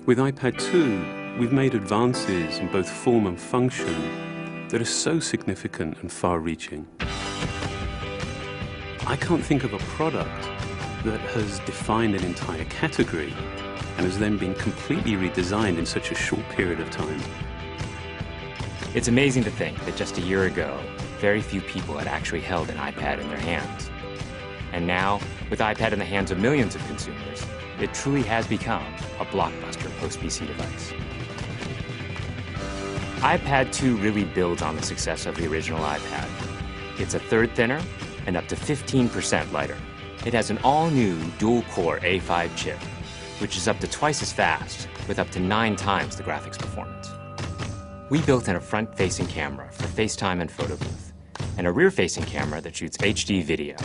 With iPad 2, we've made advances in both form and function that are so significant and far-reaching. I can't think of a product that has defined an entire category and has then been completely redesigned in such a short period of time. It's amazing to think that just a year ago, very few people had actually held an iPad in their hands. And now, with iPad in the hands of millions of consumers, it truly has become a blockbuster post-PC device. iPad 2 really builds on the success of the original iPad. It's a third thinner and up to 15% lighter. It has an all-new dual-core A5 chip, which is up to twice as fast, with up to 9 times the graphics performance. We built in a front-facing camera for FaceTime and photo booth, and a rear-facing camera that shoots HD video.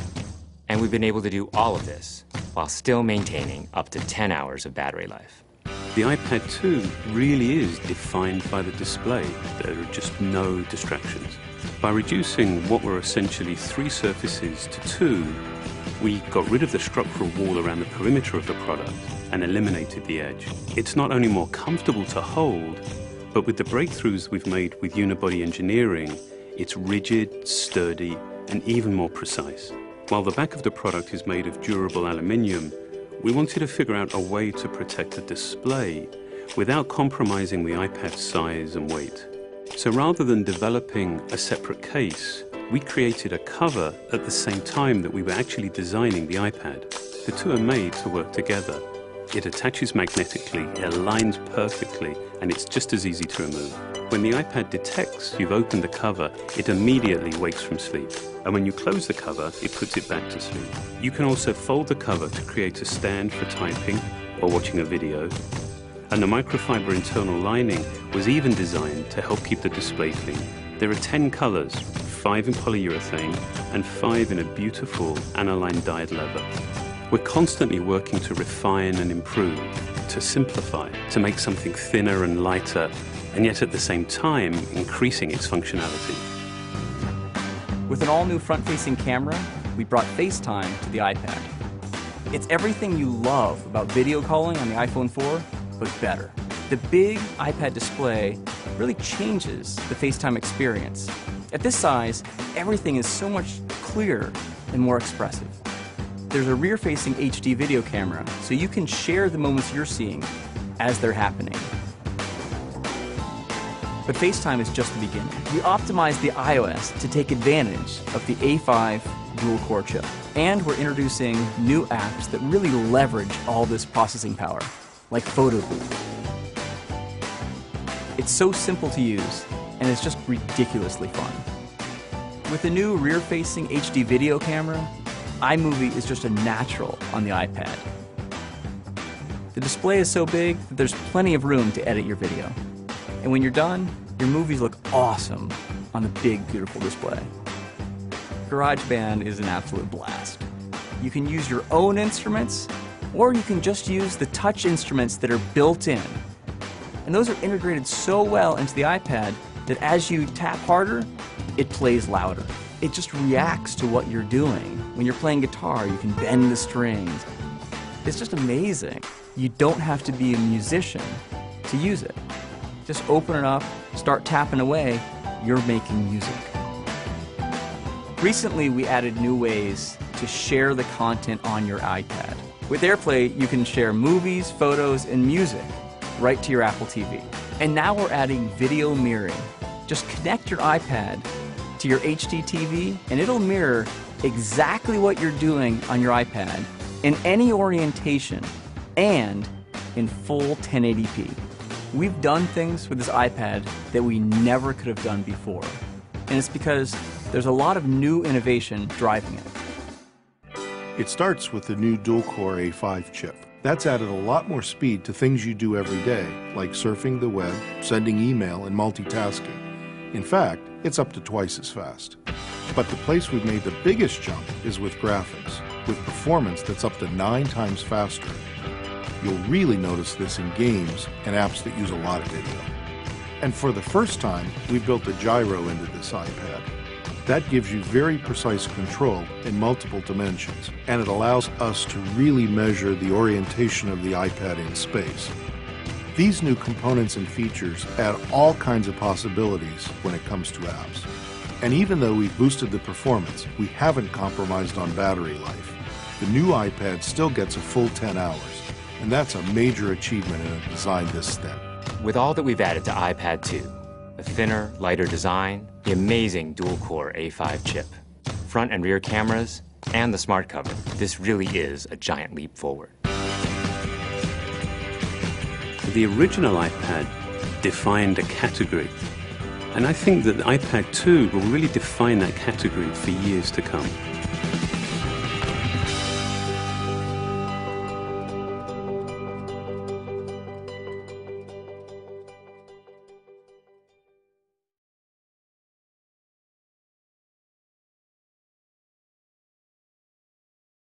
And we've been able to do all of this while still maintaining up to 10 hours of battery life. The iPad 2 really is defined by the display. There are just no distractions. By reducing what were essentially 3 surfaces to 2, we got rid of the structural wall around the perimeter of the product and eliminated the edge. It's not only more comfortable to hold, but with the breakthroughs we've made with unibody engineering, it's rigid, sturdy, and even more precise. While the back of the product is made of durable aluminium, we wanted to figure out a way to protect the display without compromising the iPad's size and weight. So rather than developing a separate case, we created a cover at the same time that we were actually designing the iPad. The two are made to work together. It attaches magnetically, it aligns perfectly, and it's just as easy to remove. When the iPad detects you've opened the cover, it immediately wakes from sleep. And when you close the cover, it puts it back to sleep. You can also fold the cover to create a stand for typing or watching a video. And the microfiber internal lining was even designed to help keep the display clean. There are 10 colors, 5 in polyurethane and 5 in a beautiful aniline dyed leather. We're constantly working to refine and improve, to simplify, to make something thinner and lighter, and yet at the same time increasing its functionality. With an all-new front-facing camera, we brought FaceTime to the iPad. It's everything you love about video calling on the iPhone 4, but better. The big iPad display really changes the FaceTime experience. At this size, everything is so much clearer and more expressive. There's a rear-facing HD video camera, so you can share the moments you're seeing as they're happening. But FaceTime is just the beginning. We optimized the iOS to take advantage of the A5 dual-core chip. And we're introducing new apps that really leverage all this processing power, like Photo Booth. It's so simple to use, and it's just ridiculously fun. With the new rear-facing HD video camera, iMovie is just a natural on the iPad. The display is so big that there's plenty of room to edit your video. And when you're done, your movies look awesome on the big, beautiful display. GarageBand is an absolute blast. You can use your own instruments, or you can just use the touch instruments that are built in. And those are integrated so well into the iPad that as you tap harder, it plays louder. It just reacts to what you're doing. When you're playing guitar, you can bend the strings. It's just amazing. You don't have to be a musician to use it. Just open it up, start tapping away, you're making music. Recently, we added new ways to share the content on your iPad. With AirPlay, you can share movies, photos, and music right to your Apple TV. And now we're adding video mirroring. Just connect your iPad to your HD TV, and it'll mirror exactly what you're doing on your iPad in any orientation and in full 1080p. We've done things with this iPad that we never could have done before, and it's because there's a lot of new innovation driving it. It starts with the new dual-core A5 chip. That's added a lot more speed to things you do every day, like surfing the web, sending email, and multitasking. In fact, it's up to twice as fast. But the place we've made the biggest jump is with graphics, with performance that's up to 9 times faster. You'll really notice this in games and apps that use a lot of video. And for the first time, we've built a gyro into this iPad. That gives you very precise control in multiple dimensions, and it allows us to really measure the orientation of the iPad in space. These new components and features add all kinds of possibilities when it comes to apps. And even though we've boosted the performance, we haven't compromised on battery life. The new iPad still gets a full 10 hours, and that's a major achievement in a design this thin. With all that we've added to iPad 2, the thinner, lighter design, the amazing dual-core A5 chip, front and rear cameras, and the smart cover, this really is a giant leap forward. The original iPad defined a category, and I think that the iPad 2 will really define that category for years to come.